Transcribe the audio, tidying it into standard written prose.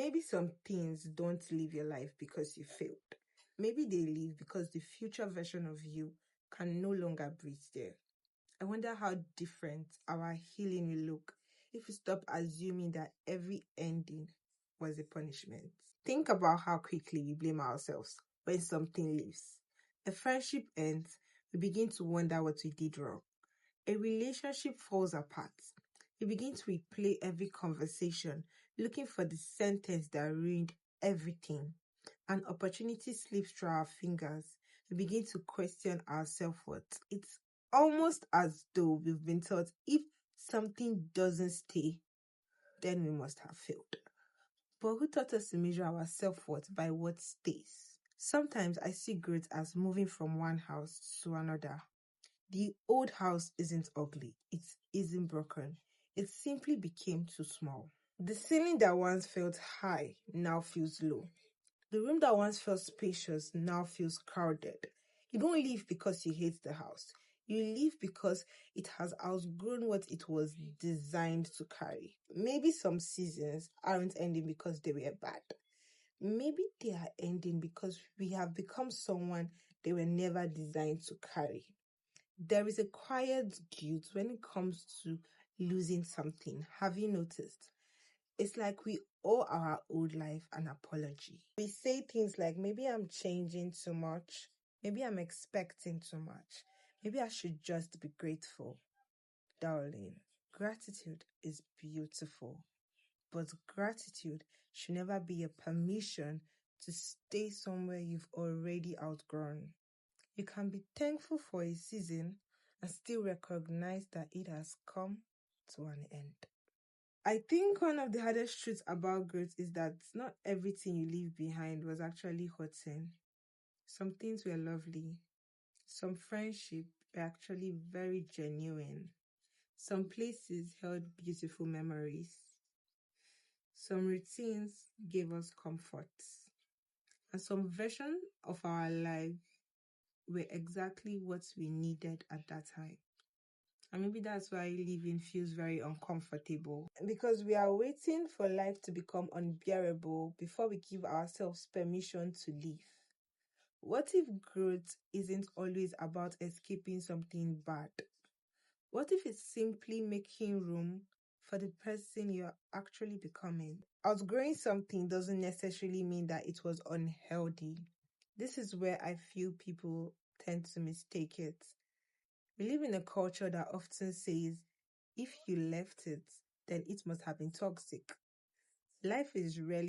Maybe some things don't live your life because you failed. Maybe they live because the future version of you can no longer breathe there. I wonder how different our healing will look if we stop assuming that every ending was a punishment. Think about how quickly we blame ourselves when something leaves. A friendship ends, we begin to wonder what we did wrong. A relationship falls apart. We begin to replay every conversation, looking for the sentence that ruined everything. An opportunity slips through our fingers. We begin to question our self-worth. It's almost as though we've been taught if something doesn't stay, then we must have failed. But who taught us to measure our self-worth by what stays? Sometimes I see growth as moving from one house to another. The old house isn't ugly. It isn't broken. It simply became too small. The ceiling that once felt high now feels low. The room that once felt spacious now feels crowded. You don't leave because you hate the house. You leave because it has outgrown what it was designed to carry. Maybe some seasons aren't ending because they were bad. Maybe they are ending because we have become someone they were never designed to carry. There is a quiet guilt when it comes to losing something. Have you noticed? It's like we owe our old life an apology. We say things like, maybe I'm changing too much. Maybe I'm expecting too much. Maybe I should just be grateful. Darling, gratitude is beautiful. But gratitude should never be a permission to stay somewhere you've already outgrown. You can be thankful for a season and still recognize that it has come to an end. I think one of the hardest truths about growth is that not everything you leave behind was actually hurting. Some things were lovely. Some friendships were actually very genuine. Some places held beautiful memories. Some routines gave us comfort. And some versions of our life were exactly what we needed at that time. And maybe that's why living feels very uncomfortable. Because we are waiting for life to become unbearable before we give ourselves permission to live. What if growth isn't always about escaping something bad? What if it's simply making room for the person you're actually becoming? Outgrowing something doesn't necessarily mean that it was unhealthy. This is where I feel people tend to mistake it. We live in a culture that often says, if you left it, then it must have been toxic. Life is rarely